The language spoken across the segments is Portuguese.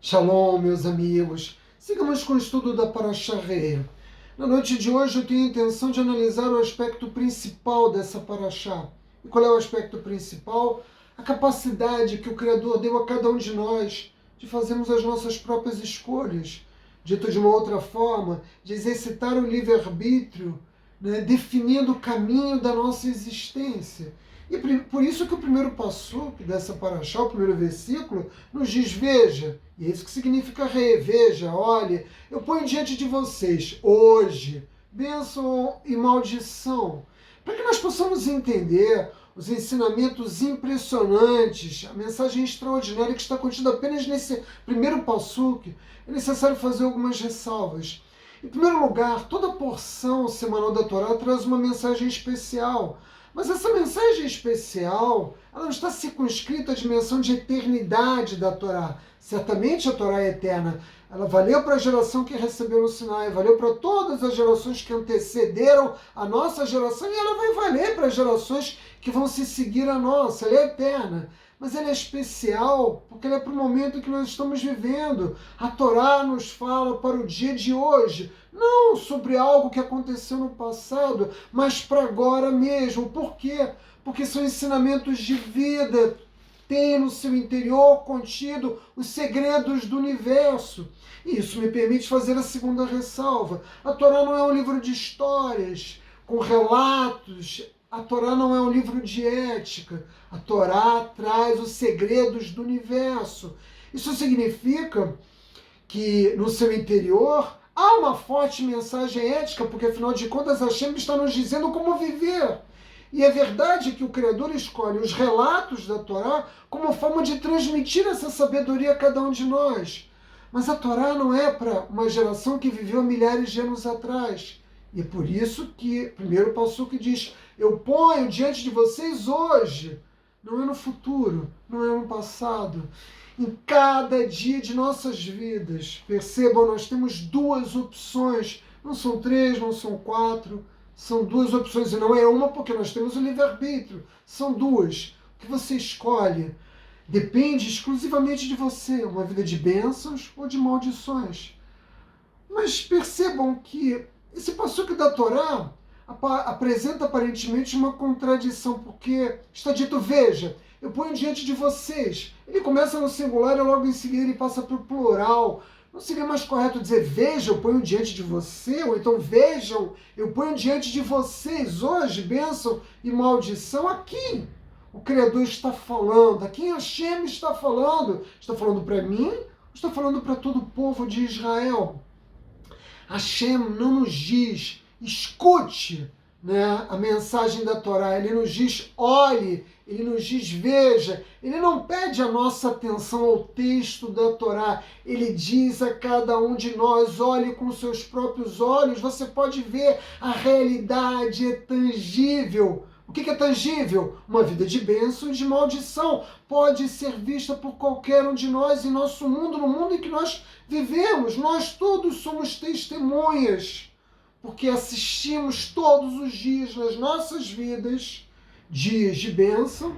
Shalom, meus amigos. Sigamos com o estudo da Parashá Re'eh. Na noite de hoje eu tenho a intenção de analisar o aspecto principal dessa Parashá. E qual é o aspecto principal? A capacidade que o Criador deu a cada um de nós de fazermos as nossas próprias escolhas. Dito de uma outra forma, de exercitar o livre-arbítrio, definindo o caminho da nossa existência. E por isso que o primeiro passuque dessa Parashá, o primeiro versículo, nos diz: veja, e é isso que significa veja, olhe, eu ponho diante de vocês hoje bênção e maldição, para que nós possamos entender os ensinamentos impressionantes, a mensagem extraordinária que está contida apenas nesse primeiro passuque. É necessário fazer algumas ressalvas. Em primeiro lugar, toda porção semanal da Torá traz uma mensagem especial. Mas essa mensagem especial, ela não está circunscrita à dimensão de eternidade da Torá. Certamente a Torá é eterna. Ela valeu para a geração que recebeu no Sinai, valeu para todas as gerações que antecederam a nossa geração, e ela vai valer para as gerações que vão se seguir a nossa. Ela é eterna. Mas ela é especial porque ela é para o momento que nós estamos vivendo. A Torá nos fala para o dia de hoje, não sobre algo que aconteceu no passado, mas para agora mesmo. Por quê? Porque são ensinamentos de vida, tem no seu interior contido os segredos do universo. E isso me permite fazer a segunda ressalva. A Torá não é um livro de histórias, com relatos. A Torá não é um livro de ética. A Torá traz os segredos do universo. Isso significa que no seu interior há uma forte mensagem ética, porque afinal de contas Hashem está nos dizendo como viver. E é verdade que o Criador escolhe os relatos da Torá como forma de transmitir essa sabedoria a cada um de nós. Mas a Torá não é para uma geração que viveu milhares de anos atrás. E é por isso que primeiro passuque diz: eu ponho diante de vocês hoje, não é no futuro, não é no passado. Em cada dia de nossas vidas, percebam, nós temos duas opções, não são três, não são quatro, são duas opções, e não é uma porque nós temos o livre-arbítrio, são duas. O que você escolhe depende exclusivamente de você, uma vida de bênçãos ou de maldições. Mas percebam que esse passuque da Torá apresenta aparentemente uma contradição, porque está dito: veja, eu ponho diante de vocês. Ele começa no singular e logo em seguida ele passa para o plural. Não seria mais correto dizer: veja, eu ponho diante de você? Ou então: vejam, eu ponho diante de vocês hoje bênção e maldição? Aqui o Criador está falando, a quem Hashem está falando? Está falando para mim ou está falando para todo o povo de Israel? Hashem não nos diz: escute, a mensagem da Torá. Ele nos diz: olhe, ele nos diz: veja. Ele não pede a nossa atenção ao texto da Torá. Ele diz a cada um de nós: olhe com seus próprios olhos. Você pode ver a realidade é tangível. O que é tangível? Uma vida de bênção e de maldição. Pode ser vista por qualquer um de nós em nosso mundo, no mundo em que nós vivemos. Nós todos somos testemunhas, porque assistimos todos os dias nas nossas vidas dias de bênção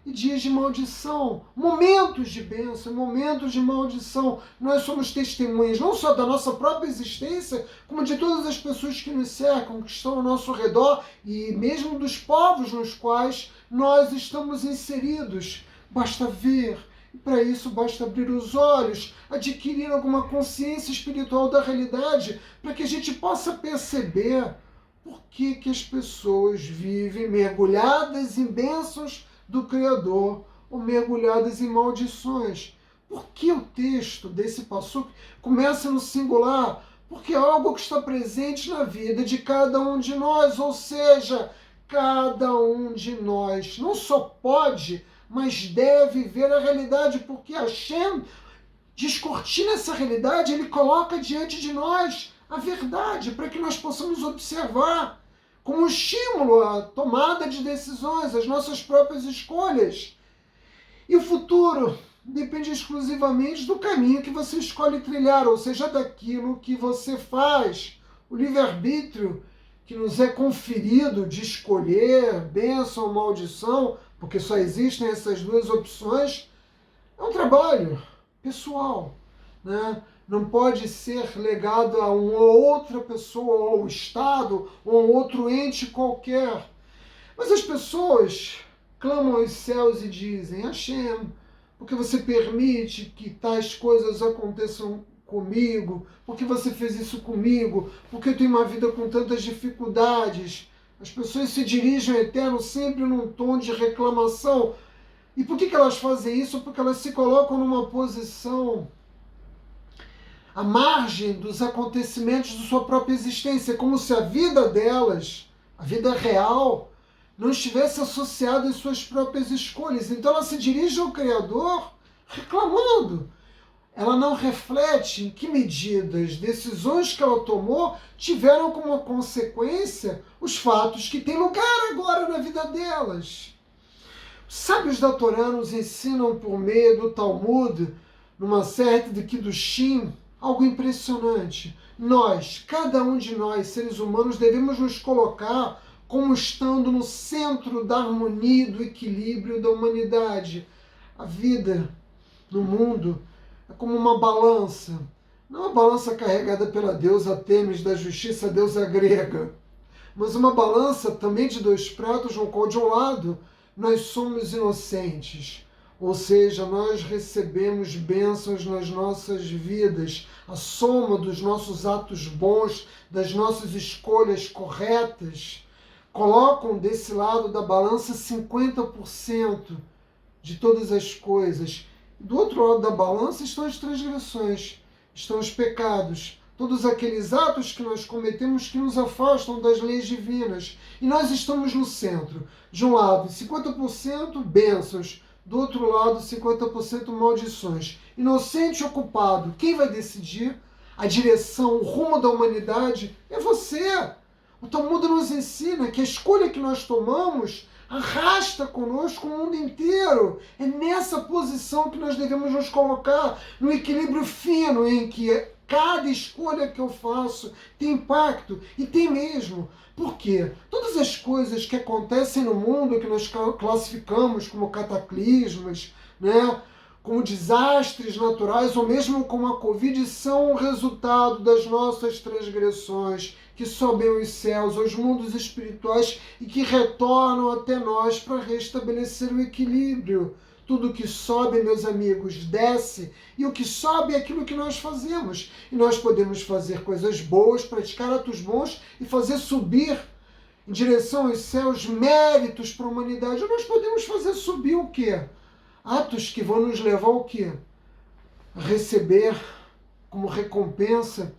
e dias de maldição, momentos de bênção, momentos de maldição. Nós somos testemunhas não só da nossa própria existência, como de todas as pessoas que nos cercam, que estão ao nosso redor, e mesmo dos povos nos quais nós estamos inseridos. Basta ver, e para isso basta abrir os olhos, adquirir alguma consciência espiritual da realidade, para que a gente possa perceber por que as pessoas vivem mergulhadas em bênçãos do Criador ou mergulhadas em maldições. Por que o texto desse passuque começa no singular? Porque é algo que está presente na vida de cada um de nós, ou seja, cada um de nós não só pode, mas deve ver a realidade, porque Hashem descortina essa realidade, ele coloca diante de nós a verdade, para que nós possamos observar como estímulo à tomada de decisões, as nossas próprias escolhas. E o futuro depende exclusivamente do caminho que você escolhe trilhar, ou seja, daquilo que você faz. O livre-arbítrio que nos é conferido de escolher bênção ou maldição, porque só existem essas duas opções, é um trabalho pessoal. né? Não pode ser legado a uma outra pessoa, ou ao Estado, ou a outro ente qualquer. Mas as pessoas clamam aos céus e dizem: Hashem, porque você permite que tais coisas aconteçam comigo? Porque você fez isso comigo? Porque eu tenho uma vida com tantas dificuldades? As pessoas se dirigem ao Eterno sempre num tom de reclamação. E por que elas fazem isso? Porque elas se colocam numa posição à margem dos acontecimentos de sua própria existência, como se a vida delas, a vida real, não estivesse associada às suas próprias escolhas. Então ela se dirige ao Criador reclamando. Ela não reflete em que medidas, decisões que ela tomou tiveram como consequência os fatos que têm lugar agora na vida delas. Os sábios da Torá nos ensinam por meio do Talmud, numa série de Kiddushim, algo impressionante. Nós, cada um de nós, seres humanos, devemos nos colocar como estando no centro da harmonia e do equilíbrio da humanidade. A vida no mundo é como uma balança, não uma balança carregada pela deusa Têmis da justiça, a deusa grega, mas uma balança também de dois pratos, no qual de um lado nós somos inocentes, ou seja, nós recebemos bênçãos nas nossas vidas, a soma dos nossos atos bons, das nossas escolhas corretas, colocam desse lado da balança 50% de todas as coisas. Do outro lado da balança estão as transgressões, estão os pecados, todos aqueles atos que nós cometemos que nos afastam das leis divinas. E nós estamos no centro. De um lado, 50% bênçãos, do outro lado, 50% maldições. Inocente e ocupado, quem vai decidir a direção, o rumo da humanidade? É você. O Talmud nos ensina que a escolha que nós tomamos arrasta conosco o mundo inteiro. É nessa posição que nós devemos nos colocar, no equilíbrio fino em que cada escolha que eu faço tem impacto, e tem mesmo. Por quê? Todas as coisas que acontecem no mundo, que nós classificamos como cataclismos, né, como desastres naturais, ou mesmo como a Covid, são o resultado das nossas transgressões, que sobem aos céus, aos mundos espirituais, e que retornam até nós para restabelecer o equilíbrio. Tudo que sobe, meus amigos, desce, e o que sobe é aquilo que nós fazemos. E nós podemos fazer coisas boas, praticar atos bons e fazer subir em direção aos céus méritos para a humanidade. Ou nós podemos fazer subir o quê? Atos que vão nos levar ao quê? A receber como recompensa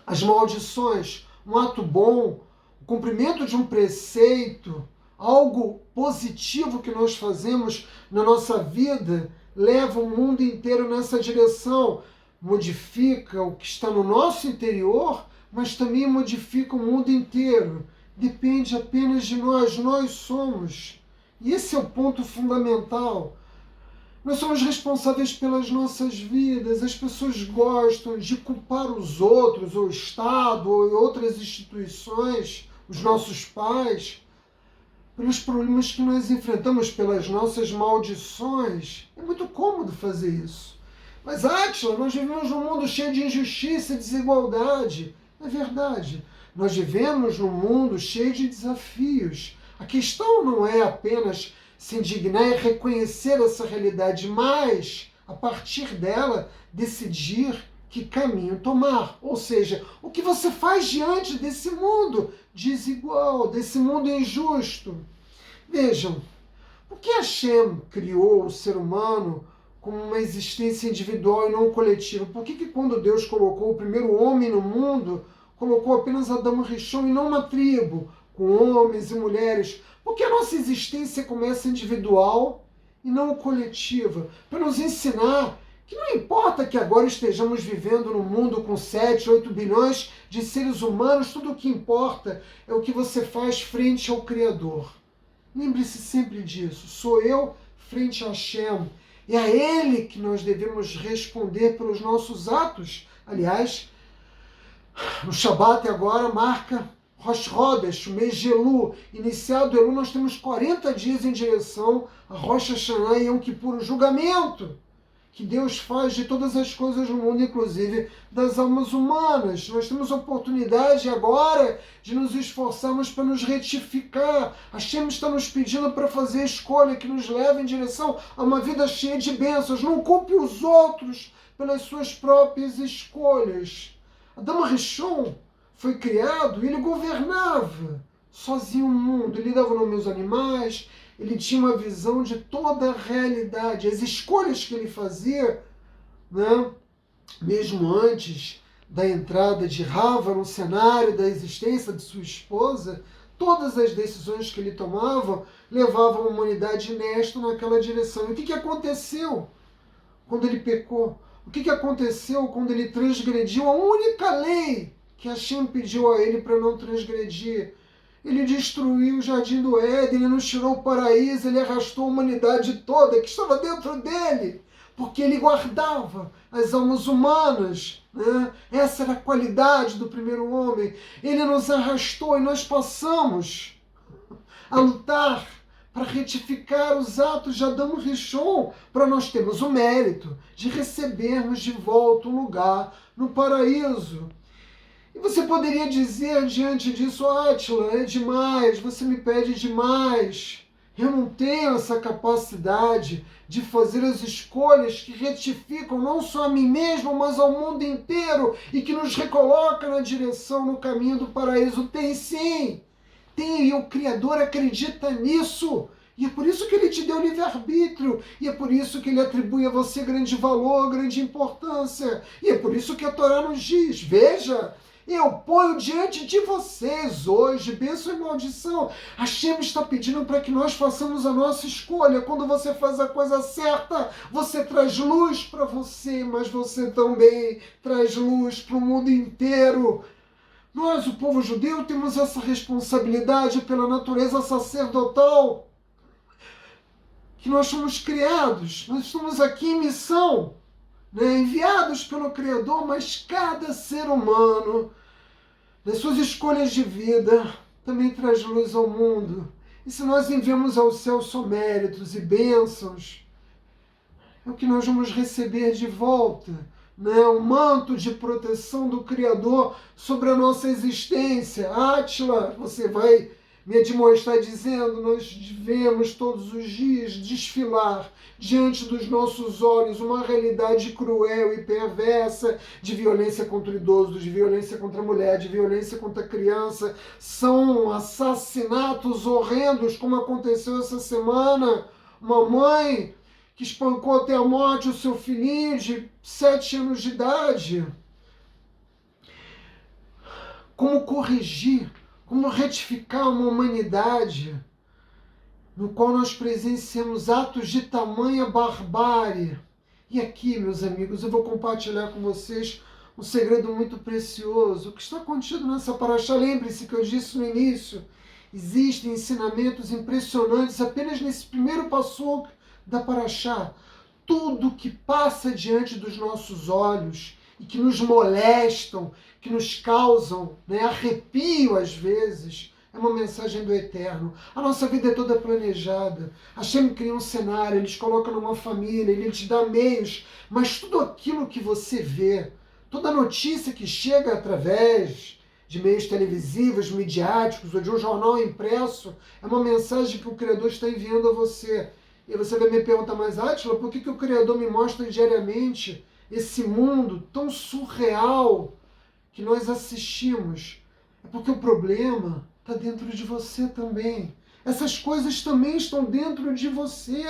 as maldições. Um ato bom, o cumprimento de um preceito, algo positivo que nós fazemos na nossa vida, leva o mundo inteiro nessa direção. Modifica o que está no nosso interior, mas também modifica o mundo inteiro. Depende apenas de nós, nós somos. E esse é o ponto fundamental. Nós somos responsáveis pelas nossas vidas. As pessoas gostam de culpar os outros, ou o Estado, ou outras instituições, os nossos pais, pelos problemas que nós enfrentamos, pelas nossas maldições. É muito cômodo fazer isso. Mas, Átila, nós vivemos num mundo cheio de injustiça e desigualdade. É verdade. Nós vivemos num mundo cheio de desafios. A questão não é apenas se indignar e reconhecer essa realidade, mas, a partir dela, decidir que caminho tomar. Ou seja, o que você faz diante desse mundo desigual, desse mundo injusto. Vejam, por que Hashem criou o ser humano como uma existência individual e não coletiva? Por que quando Deus colocou o primeiro homem no mundo, colocou apenas Adão e Rishon e não uma tribo, com homens e mulheres? Porque a nossa existência começa individual e não coletiva, para nos ensinar que não importa que agora estejamos vivendo num mundo com 7, 8 bilhões de seres humanos, tudo o que importa é o que você faz frente ao Criador. Lembre-se sempre disso, sou eu frente a Hashem. É a Ele que nós devemos responder pelos nossos atos. Aliás, o Shabat agora marca Rosh Chodesh, o mês de Elu. Iniciado Elu, nós temos 40 dias em direção a Rosh Hashanah e Yom Kippur, o julgamento, que Deus faz de todas as coisas no mundo, inclusive das almas humanas. Nós temos oportunidade agora de nos esforçarmos para nos retificar. Hashem está nos pedindo para fazer escolha que nos leve em direção a uma vida cheia de bênçãos. Não culpe os outros pelas suas próprias escolhas. Adão Rishon foi criado e ele governava sozinho o mundo. Ele dava nome aos animais, ele tinha uma visão de toda a realidade. As escolhas que ele fazia, né, mesmo antes da entrada de Rava no cenário da existência de sua esposa, todas as decisões que ele tomava levavam a humanidade nesta naquela direção. E o que aconteceu quando ele pecou? O que aconteceu quando ele transgrediu a única lei que Hashem pediu a ele para não transgredir? Ele destruiu o jardim do Éden, ele nos tirou o paraíso, ele arrastou a humanidade toda que estava dentro dele, porque ele guardava as almas humanas, né? Essa era a qualidade do primeiro homem. Ele nos arrastou e nós passamos a lutar para retificar os atos de Adão Rishon, para nós termos o mérito de recebermos de volta um lugar no paraíso. E você poderia dizer diante disso: Átila, é demais, você me pede demais. Eu não tenho essa capacidade de fazer as escolhas que retificam não só a mim mesmo, mas ao mundo inteiro e que nos recoloca na direção, no caminho do paraíso. Tem sim, tem, e o Criador acredita nisso. E é por isso que ele te deu livre-arbítrio. E é por isso que ele atribui a você grande valor, grande importância. E é por isso que a Torá nos diz: veja, eu ponho diante de vocês hoje bênção e maldição. Hashem está pedindo para que nós façamos a nossa escolha. Quando você faz a coisa certa, você traz luz para você, mas você também traz luz para o mundo inteiro. Nós, o povo judeu, temos essa responsabilidade pela natureza sacerdotal, que nós somos criados, nós estamos aqui em missão, né, enviados pelo Criador, mas cada ser humano, nas suas escolhas de vida, também traz luz ao mundo. E se nós enviamos ao céu só méritos e bênçãos, é o que nós vamos receber de volta, né? O manto de proteção do Criador sobre a nossa existência. Átila, você vai me admoestar dizendo: nós devemos todos os dias desfilar diante dos nossos olhos uma realidade cruel e perversa de violência contra o idoso, de violência contra a mulher, de violência contra a criança. São assassinatos horrendos, como aconteceu essa semana. Uma mãe que espancou até a morte o seu filhinho de 7 anos de idade. Como corrigir? Como retificar uma humanidade no qual nós presenciamos atos de tamanha barbárie? E aqui, meus amigos, eu vou compartilhar com vocês um segredo muito precioso. O que está contido nessa paraxá? Lembre-se que eu disse no início, existem ensinamentos impressionantes apenas nesse primeiro passo da paraxá. Tudo que passa diante dos nossos olhos e que nos molestam, que nos causam, né, arrepio às vezes, é uma mensagem do Eterno. A nossa vida é toda planejada. Hashem cria um cenário, Ele te coloca numa família, Ele te dá meios, mas tudo aquilo que você vê, toda notícia que chega através de meios televisivos, midiáticos ou de um jornal impresso, é uma mensagem que o Criador está enviando a você. E você vai me perguntar: mas Átila, por que o Criador me mostra diariamente esse mundo tão surreal que nós assistimos? É porque o problema está dentro de você também. Essas coisas também estão dentro de você.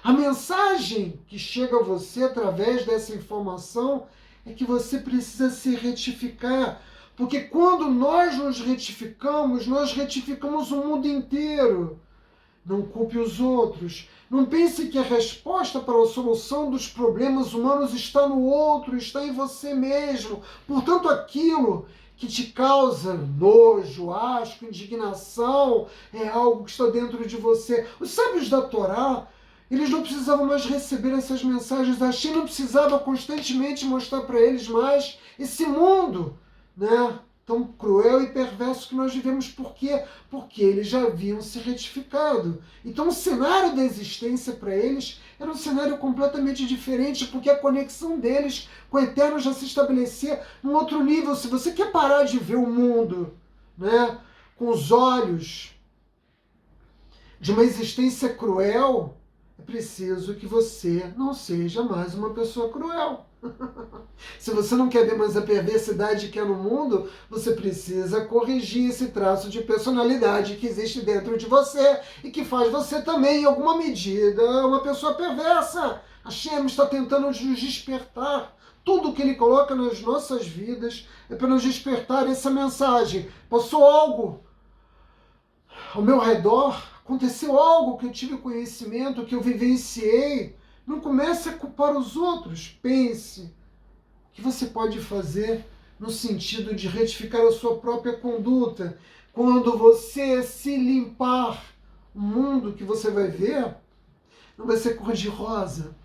A mensagem que chega a você através dessa informação é que você precisa se retificar. Porque quando nós nos retificamos, nós retificamos o mundo inteiro. Não culpe os outros. Não pense que a resposta para a solução dos problemas humanos está no outro, está em você mesmo. Portanto, aquilo que te causa nojo, asco, indignação, é algo que está dentro de você. Os sábios da Torá, eles não precisavam mais receber essas mensagens. A Hashem não precisava constantemente mostrar para eles mais esse mundo, né, tão cruel e perverso que nós vivemos. Por quê? Porque eles já haviam se retificado. Então o cenário da existência para eles era um cenário completamente diferente, porque a conexão deles com o Eterno já se estabelecia num outro nível. Se você quer parar de ver o mundo, né, com os olhos de uma existência cruel, é preciso que você não seja mais uma pessoa cruel. Se você não quer ver mais a perversidade que há no mundo, você precisa corrigir esse traço de personalidade que existe dentro de você e que faz você também, em alguma medida, uma pessoa perversa. A Hashem está tentando nos despertar. Tudo que ele coloca nas nossas vidas é para nos despertar essa mensagem. Passou algo ao meu redor, aconteceu algo que eu tive conhecimento, que eu vivenciei. Não comece a culpar os outros. Pense o que você pode fazer no sentido de retificar a sua própria conduta. Quando você se limpar, o mundo que você vai ver não vai ser cor-de-rosa,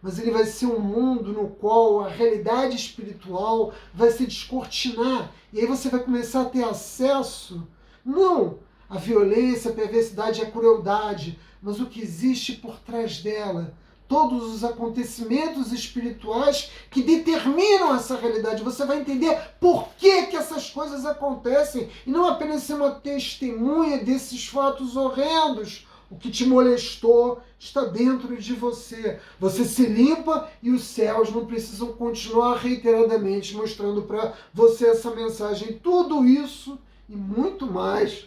mas ele vai ser um mundo no qual a realidade espiritual vai se descortinar. E aí você vai começar a ter acesso, não à violência, à perversidade e à crueldade, mas o que existe por trás dela. Todos os acontecimentos espirituais que determinam essa realidade. Você vai entender por que essas coisas acontecem e não apenas ser uma testemunha desses fatos horrendos. O que te molestou está dentro de você. Você se limpa e os céus não precisam continuar reiteradamente mostrando para você essa mensagem. Tudo isso e muito mais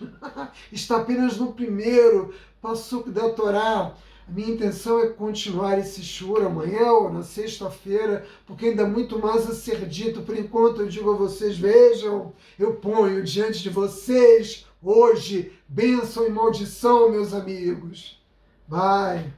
está apenas no primeiro Passuk da Torá. A minha intenção é continuar esse shiur amanhã ou na sexta-feira, porque ainda há muito mais a ser dito. Por enquanto eu digo a vocês, vejam, eu ponho diante de vocês hoje bênção e maldição, meus amigos. Bye.